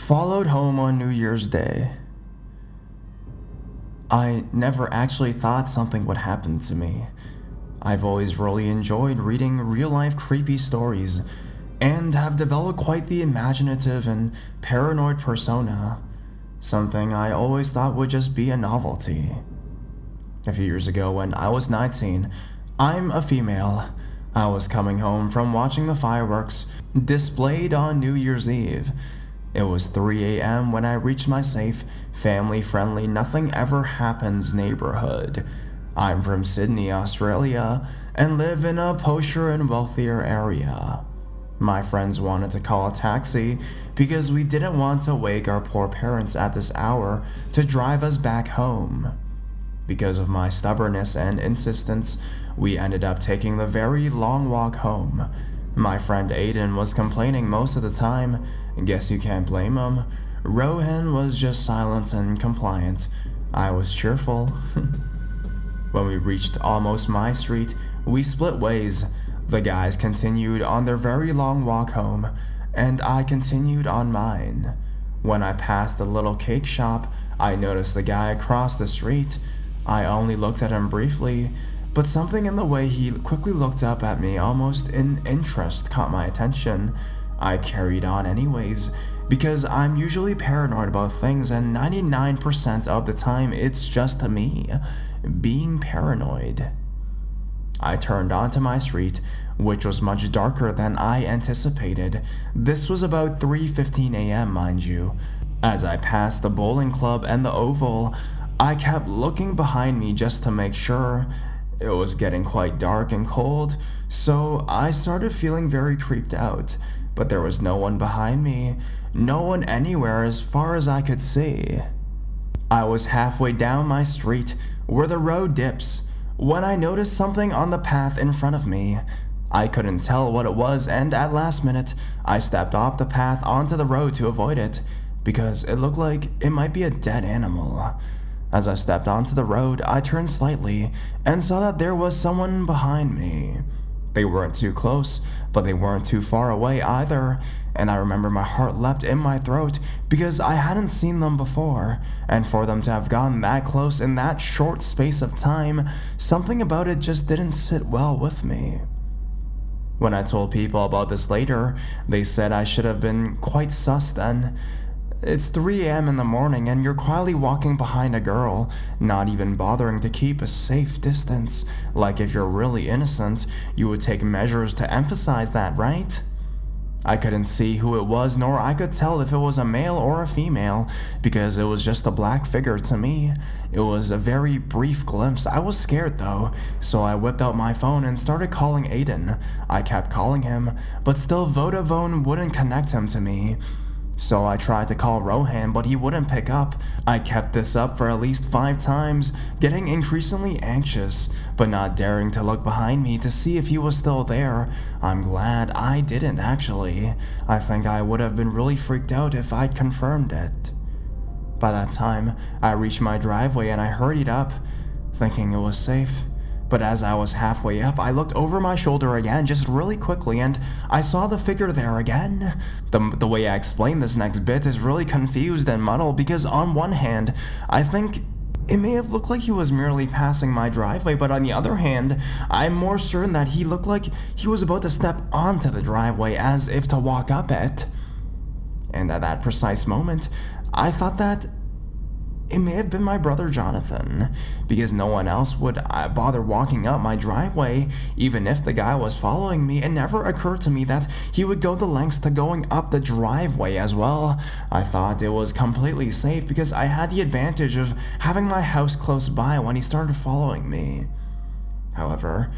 Followed home on New Year's Day. I never actually thought something would happen to me. I've always really enjoyed reading real-life creepy stories and have developed quite the imaginative and paranoid persona, something I always thought would just be a novelty. A few years ago when I was 19, I'm a female. I was coming home from watching the fireworks displayed on New Year's Eve. It was 3 a.m. when I reached my safe, family-friendly, nothing-ever-happens neighborhood. I'm from Sydney, Australia, and live in a posher and wealthier area. My friends wanted to call a taxi because we didn't want to wake our poor parents at this hour to drive us back home. Because of my stubbornness and insistence, we ended up taking the very long walk home. My friend Aiden was complaining most of the time. Guess you can't blame him. Rohan was just silent and compliant. I was cheerful. When we reached almost my street, we split ways. The guys continued on their very long walk home, and I continued on mine. When I passed the little cake shop, I noticed the guy across the street. I only looked at him briefly, but something in the way he quickly looked up at me, almost in interest, caught my attention. I carried on anyways, because I'm usually paranoid about things, and 99% of the time it's just me being paranoid. I turned onto my street, which was much darker than I anticipated. This was about 3:15 a.m., mind you. As I passed the bowling club and the oval, I kept looking behind me just to make sure. It was getting quite dark and cold, so I started feeling very creeped out. But there was no one behind me, no one anywhere as far as I could see. I was halfway down my street, where the road dips, when I noticed something on the path in front of me. I couldn't tell what it was, and at last minute, I stepped off the path onto the road to avoid it, because it looked like it might be a dead animal. As I stepped onto the road, I turned slightly and saw that there was someone behind me. They weren't too close, but they weren't too far away either, and I remember my heart leapt in my throat because I hadn't seen them before, and for them to have gotten that close in that short space of time, something about it just didn't sit well with me. When I told people about this later, they said I should have been quite sus then. It's 3 a.m. in the morning and you're quietly walking behind a girl, not even bothering to keep a safe distance. Like if you're really innocent, you would take measures to emphasize that, right? I couldn't see who it was, nor I could tell if it was a male or a female, because it was just a black figure to me. It was a very brief glimpse. I was scared though, so I whipped out my phone and started calling Aiden. I kept calling him, but still Vodafone wouldn't connect him to me. So I tried to call Rohan, but he wouldn't pick up. I kept this up for at least 5 times, getting increasingly anxious, but not daring to look behind me to see if he was still there. I'm glad I didn't actually. I think I would have been really freaked out if I'd confirmed it. By that time, I reached my driveway and I hurried up, thinking it was safe. But as I was halfway up, I looked over my shoulder again just really quickly and I saw the figure there again. The way I explain this next bit is really confused and muddled because on one hand, I think it may have looked like he was merely passing my driveway, but on the other hand, I'm more certain that he looked like he was about to step onto the driveway as if to walk up it. And at that precise moment, I thought that it may have been my brother Jonathan, because no one else would bother walking up my driveway, even if the guy was following me. It never occurred to me that he would go the lengths to going up the driveway as well. I thought it was completely safe because I had the advantage of having my house close by when he started following me. However,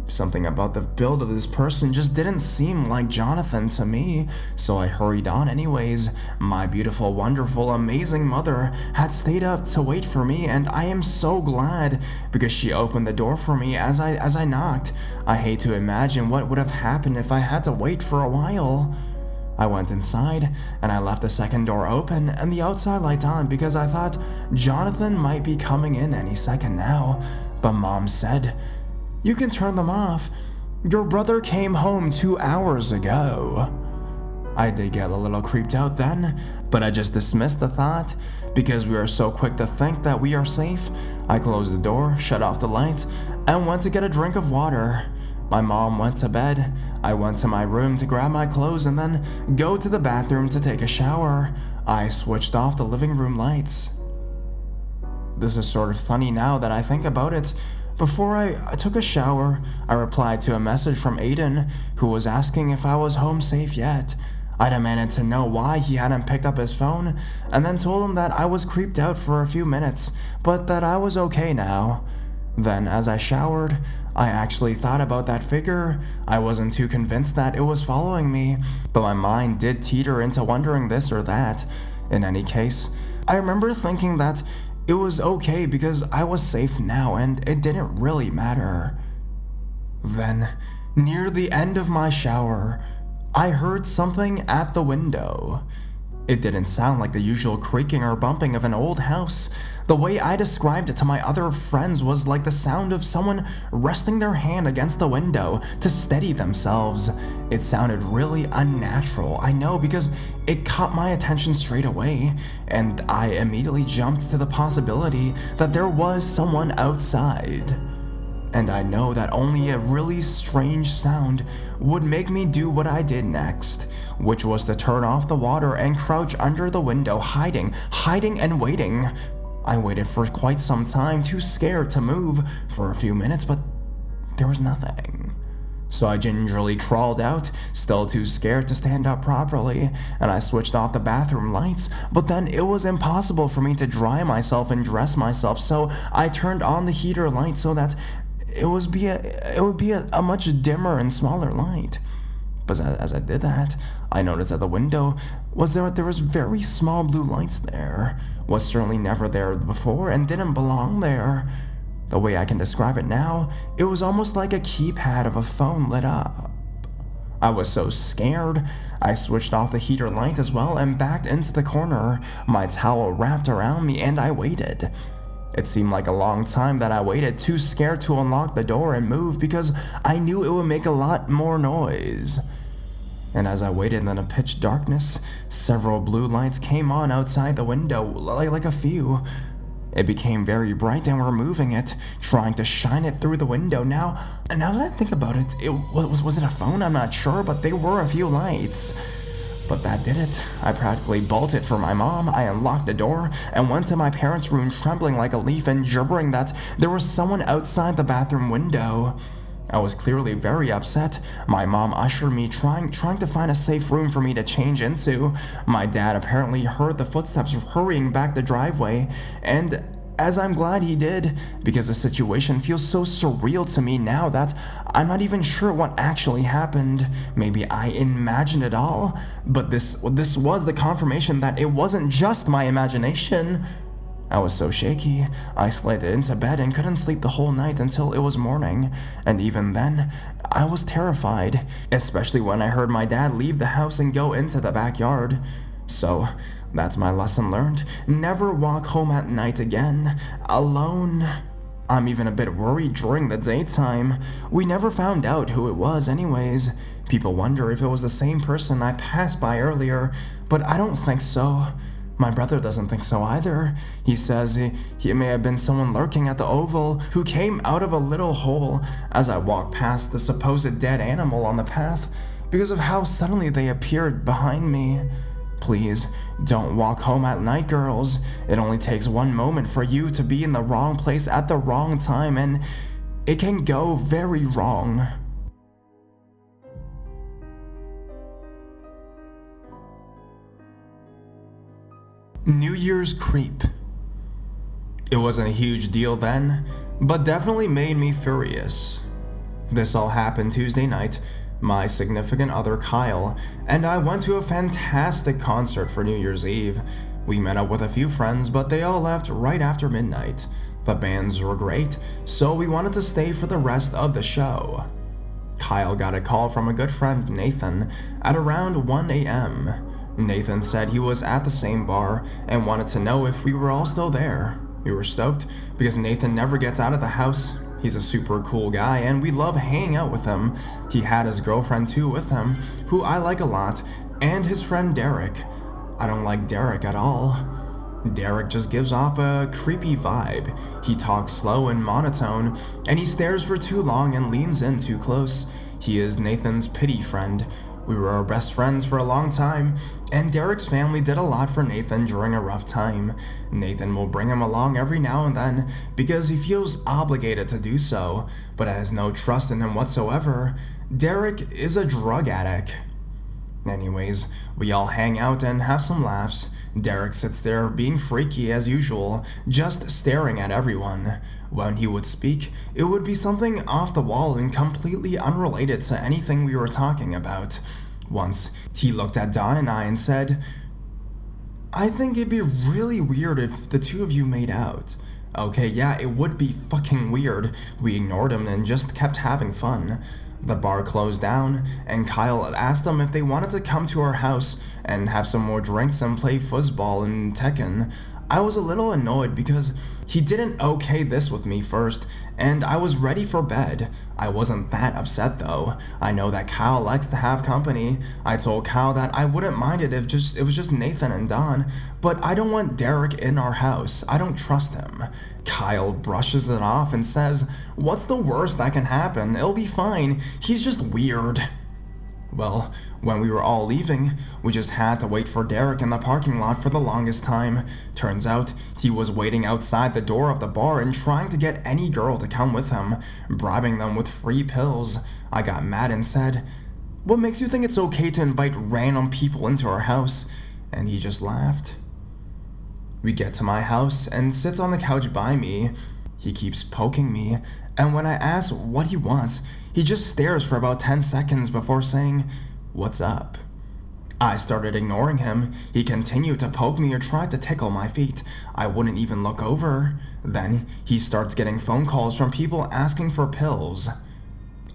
something about the build of this person just didn't seem like Jonathan to me, so I hurried on anyways. My beautiful, wonderful, amazing mother had stayed up to wait for me, and I am so glad because she opened the door for me as I knocked. I hate to imagine what would have happened if I had to wait for a while. I went inside, and I left the second door open and the outside light on because I thought Jonathan might be coming in any second now, but Mom said, "You can turn them off. Your brother came home 2 hours ago." I did get a little creeped out then, but I just dismissed the thought. Because we are so quick to think that we are safe, I closed the door, shut off the lights, and went to get a drink of water. My mom went to bed. I went to my room to grab my clothes and then go to the bathroom to take a shower. I switched off the living room lights. This is sort of funny now that I think about it. Before I took a shower, I replied to a message from Aiden, who was asking if I was home safe yet. I demanded to know why he hadn't picked up his phone, and then told him that I was creeped out for a few minutes, but that I was okay now. Then, as I showered, I actually thought about that figure. I wasn't too convinced that it was following me, but my mind did teeter into wondering this or that. In any case, I remember thinking that it was okay because I was safe now and it didn't really matter. Then, near the end of my shower, I heard something at the window. It didn't sound like the usual creaking or bumping of an old house. The way I described it to my other friends was like the sound of someone resting their hand against the window to steady themselves. It sounded really unnatural, I know, because it caught my attention straight away, and I immediately jumped to the possibility that there was someone outside. And I know that only a really strange sound would make me do what I did next, which was to turn off the water and crouch under the window, hiding and waiting. I waited for quite some time, too scared to move for a few minutes, but there was nothing. So I gingerly crawled out, still too scared to stand up properly, and I switched off the bathroom lights, but then it was impossible for me to dry myself and dress myself, so I turned on the heater light so that it would be a much dimmer and smaller light. But as I did that, I noticed that the window there was very small blue lights there. Was certainly never there before and didn't belong there. The way I can describe it now, it was almost like a keypad of a phone lit up. I was so scared, I switched off the heater light as well and backed into the corner, my towel wrapped around me, and I waited. It seemed like a long time that I waited, too scared to unlock the door and move because I knew it would make a lot more noise. And as I waited in the pitch darkness, several blue lights came on outside the window, like a few. It became very bright and were moving it, trying to shine it through the window. Now that I think about it, was it a phone? I'm not sure, but there were a few lights. But that did it. I practically bolted for my mom. I unlocked the door and went to my parents' room trembling like a leaf and gibbering that there was someone outside the bathroom window. I was clearly very upset. My mom ushered me, trying to find a safe room for me to change into. My dad apparently heard the footsteps hurrying back the driveway, and as I'm glad he did, because the situation feels so surreal to me now that I'm not even sure what actually happened. Maybe I imagined it all, but this was the confirmation that it wasn't just my imagination. I was so shaky, I slid into bed and couldn't sleep the whole night until it was morning, and even then, I was terrified, especially when I heard my dad leave the house and go into the backyard. So, that's my lesson learned. Never walk home at night again, alone. I'm even a bit worried during the daytime. We never found out who it was anyways. People wonder if it was the same person I passed by earlier, but I don't think so. My brother doesn't think so either. He says he may have been someone lurking at the Oval who came out of a little hole as I walked past the supposed dead animal on the path because of how suddenly they appeared behind me. Please, don't walk home at night, girls. It only takes one moment for you to be in the wrong place at the wrong time, and it can go very wrong. New Year's creep. It wasn't a huge deal then, but definitely made me furious. This all happened Tuesday night. My significant other, Kyle, and I went to a fantastic concert for New Year's Eve. We met up with a few friends, but they all left right after midnight. The bands were great, so we wanted to stay for the rest of the show. Kyle got a call from a good friend, Nathan, at around 1 a.m. Nathan said he was at the same bar and wanted to know if we were all still there. We were stoked because Nathan never gets out of the house. He's a super cool guy and we love hanging out with him. He had his girlfriend too with him, who I like a lot, and his friend Derek. I don't like Derek at all. Derek just gives off a creepy vibe. He talks slow and monotone, and he stares for too long and leans in too close. He is Nathan's pity friend. We were our best friends for a long time, and Derek's family did a lot for Nathan during a rough time. Nathan will bring him along every now and then because he feels obligated to do so, but has no trust in him whatsoever. Derek is a drug addict. Anyways, we all hang out and have some laughs. Derek sits there being freaky as usual, just staring at everyone. When he would speak, it would be something off the wall and completely unrelated to anything we were talking about. Once, he looked at Dawn and I and said, "I think it'd be really weird if the two of you made out." Okay, yeah, it would be fucking weird. We ignored him and just kept having fun. The bar closed down, and Kyle asked them if they wanted to come to our house and have some more drinks and play foosball and Tekken. I was a little annoyed because he didn't okay this with me first, and I was ready for bed. I wasn't that upset though. I know that Kyle likes to have company. I told Kyle that I wouldn't mind it if it was just Nathan and Dawn, but I don't want Derek in our house. I don't trust him. Kyle brushes it off and says, "What's the worst that can happen? It'll be fine. He's just weird." Well, when we were all leaving, we just had to wait for Derek in the parking lot for the longest time. Turns out, he was waiting outside the door of the bar and trying to get any girl to come with him, bribing them with free pills. I got mad and said, "What makes you think it's okay to invite random people into our house?" And he just laughed. We get to my house and sits on the couch by me. He keeps poking me, and when I ask what he wants, he just stares for about 10 seconds before saying, "What's up?" I started ignoring him. He continued to poke me or tried to tickle my feet. I wouldn't even look over. Then he starts getting phone calls from people asking for pills.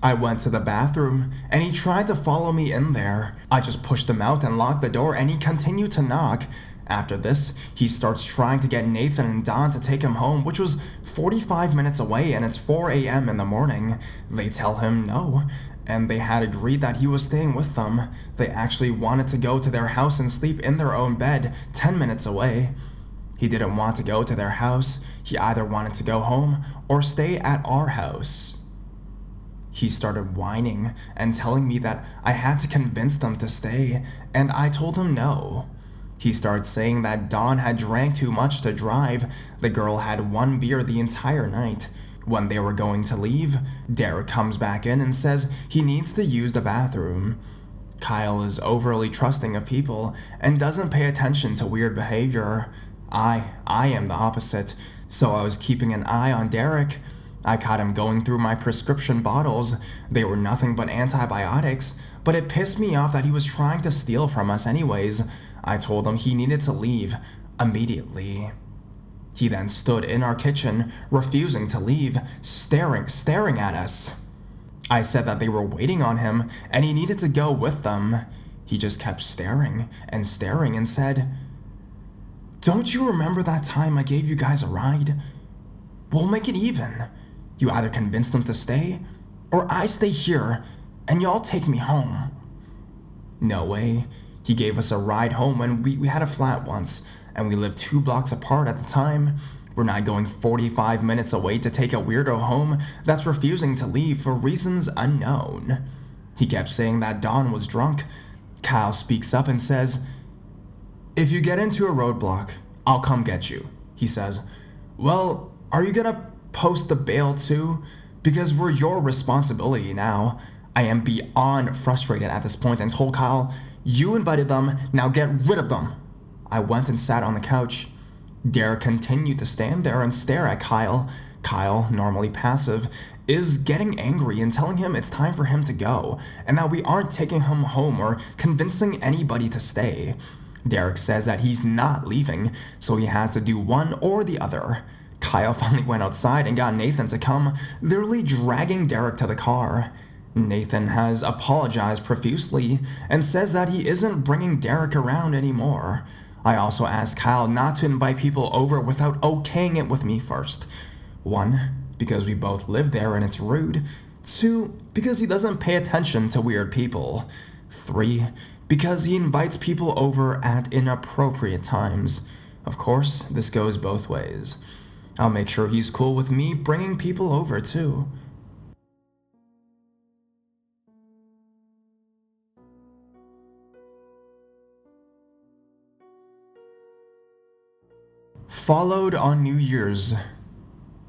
I went to the bathroom, and he tried to follow me in there. I just pushed him out and locked the door, and he continued to knock. After this, he starts trying to get Nathan and Dawn to take him home, which was 45 minutes away and it's 4 a.m. in the morning. They tell him no, and they had agreed that he was staying with them. They actually wanted to go to their house and sleep in their own bed 10 minutes away. He didn't want to go to their house. He either wanted to go home or stay at our house. He started whining and telling me that I had to convince them to stay, and I told him no. He started saying that Dawn had drank too much to drive. The girl had one beer the entire night. When they were going to leave, Derek comes back in and says he needs to use the bathroom. Kyle is overly trusting of people and doesn't pay attention to weird behavior. I am the opposite, so I was keeping an eye on Derek. I caught him going through my prescription bottles. They were nothing but antibiotics, but it pissed me off that he was trying to steal from us anyways. I told him he needed to leave immediately. He then stood in our kitchen, refusing to leave, staring at us. I said that they were waiting on him and he needed to go with them. He just kept staring and said, "Don't you remember that time I gave you guys a ride? We'll make it even. You either convince them to stay, or I stay here and y'all take me home." No way. He gave us a ride home when we had a flat once, and we lived 2 blocks apart at the time. We're not going 45 minutes away to take a weirdo home that's refusing to leave for reasons unknown. He kept saying that Dawn was drunk. Kyle speaks up and says, "If you get into a roadblock, I'll come get you," he says. "Well, are you gonna post the bail too? Because we're your responsibility now." I am beyond frustrated at this point and told Kyle, "You invited them, now get rid of them." I went and sat on the couch. Derek continued to stand there and stare at Kyle. Kyle, normally passive, is getting angry and telling him it's time for him to go, and that we aren't taking him home or convincing anybody to stay. Derek says that he's not leaving, so he has to do one or the other. Kyle finally went outside and got Nathan to come, literally dragging Derek to the car. Nathan has apologized profusely and says that he isn't bringing Derek around anymore. I also asked Kyle not to invite people over without okaying it with me first. 1, because we both live there and it's rude. 2, because he doesn't pay attention to weird people. 3, because he invites people over at inappropriate times. Of course, this goes both ways. I'll make sure he's cool with me bringing people over too. Followed on New Year's.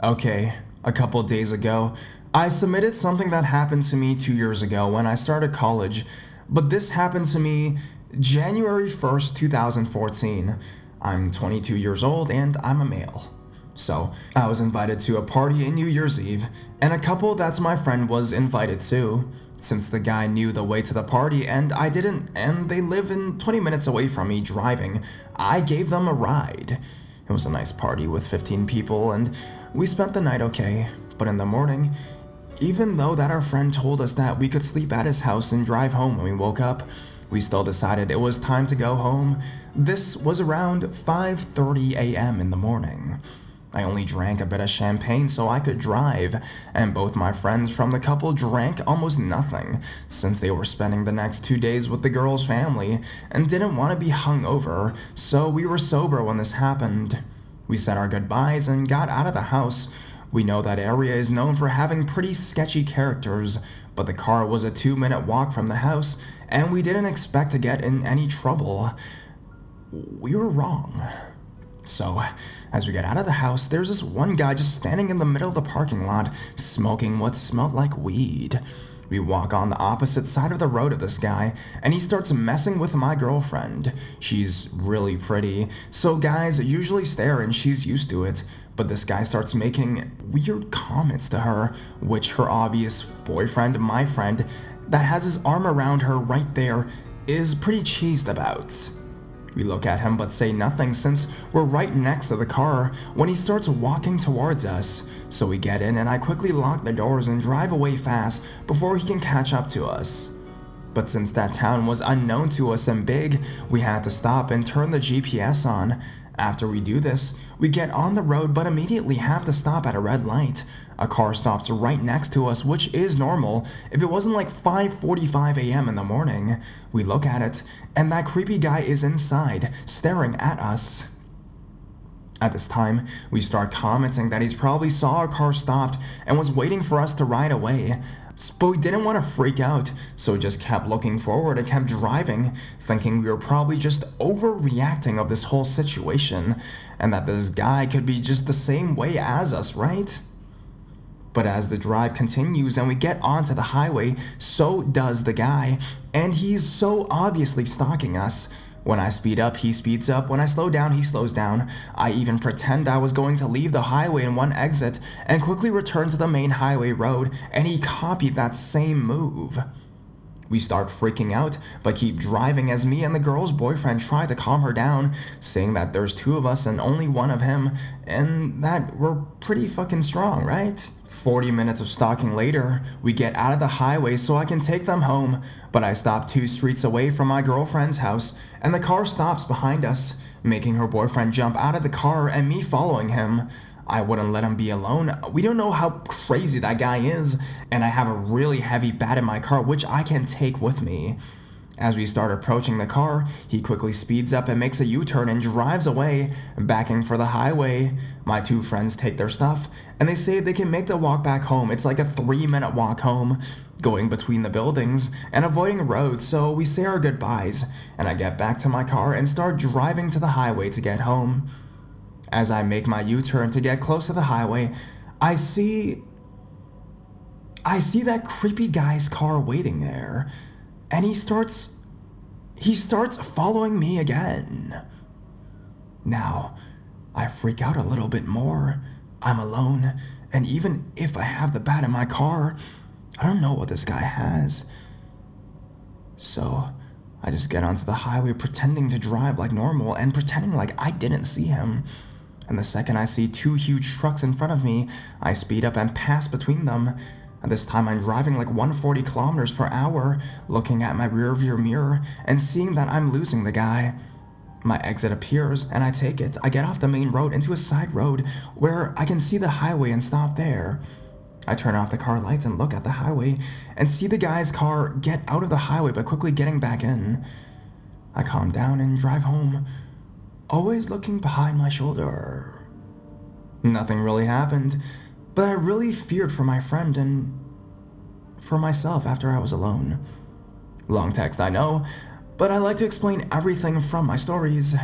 Okay, a couple days ago, I submitted something that happened to me 2 years ago when I started college, but this happened to me January 1st, 2014. I'm 22 years old and I'm a male. So, I was invited to a party in New Year's Eve, and a couple that's my friend was invited too. Since the guy knew the way to the party and I didn't, and they live in 20 minutes away from me driving, I gave them a ride. It was a nice party with 15 people, and we spent the night okay. But in the morning, even though that our friend told us that we could sleep at his house and drive home when we woke up, we still decided it was time to go home. This was around 5:30 a.m. in the morning. I only drank a bit of champagne so I could drive, and both my friends from the couple drank almost nothing, since they were spending the next 2 days with the girl's family and didn't want to be hungover, so we were sober when this happened. We said our goodbyes and got out of the house. We know that area is known for having pretty sketchy characters, but the car was a 2-minute walk from the house, and we didn't expect to get in any trouble. We were wrong. So, as we get out of the house, there's this one guy just standing in the middle of the parking lot, smoking what smelled like weed. We walk on the opposite side of the road of this guy, and he starts messing with my girlfriend. She's really pretty, so guys usually stare and she's used to it, but this guy starts making weird comments to her, which her obvious boyfriend, my friend, that has his arm around her right there, is pretty cheesed about. We look at him but say nothing since we're right next to the car when he starts walking towards us. So we get in and I quickly lock the doors and drive away fast before he can catch up to us. But since that town was unknown to us and big, we had to stop and turn the GPS on. After we do this, we get on the road but immediately have to stop at a red light. A car stops right next to us, which is normal if it wasn't like 5:45 a.m. in the morning. We look at it, and that creepy guy is inside, staring at us. At this time, we start commenting that he's probably saw our car stopped and was waiting for us to ride away. But we didn't want to freak out, so we just kept looking forward and kept driving, thinking we were probably just overreacting of this whole situation, and that this guy could be just the same way as us, right? But as the drive continues and we get onto the highway, so does the guy, and he's so obviously stalking us. When I speed up, he speeds up. When I slow down, he slows down. I even pretend I was going to leave the highway in one exit and quickly return to the main highway road, and he copied that same move. We start freaking out, but keep driving as me and the girl's boyfriend try to calm her down, saying that there's 2 of us and only 1 of him, and that we're pretty fucking strong, right? 40 minutes of stalking later, we get out of the highway so I can take them home, but I stop 2 streets away from my girlfriend's house, and the car stops behind us, making her boyfriend jump out of the car and me following him. I wouldn't let him be alone. We don't know how crazy that guy is, and I have a really heavy bat in my car which I can take with me. As we start approaching the car, he quickly speeds up and makes a U-turn and drives away, backing for the highway. My 2 friends take their stuff, and they say they can make the walk back home. It's like a 3-minute walk home, going between the buildings and avoiding roads, so we say our goodbyes, and I get back to my car and start driving to the highway to get home. As I make my U-turn to get close to the highway, I see that creepy guy's car waiting there, and he starts following me again. Now, I freak out a little bit more. I'm alone, and even if I have the bat in my car, I don't know what this guy has. So, I just get onto the highway pretending to drive like normal and pretending like I didn't see him. And the second I see 2 huge trucks in front of me, I speed up and pass between them. And this time I'm driving like 140 kilometers per hour, looking at my rearview mirror and seeing that I'm losing the guy. My exit appears and I take it. I get off the main road into a side road where I can see the highway and stop there. I turn off the car lights and look at the highway and see the guy's car get out of the highway by quickly getting back in. I calm down and drive home, always looking behind my shoulder. Nothing really happened, but I really feared for my friend and for myself after I was alone. Long text, I know, but I like to explain everything from my stories.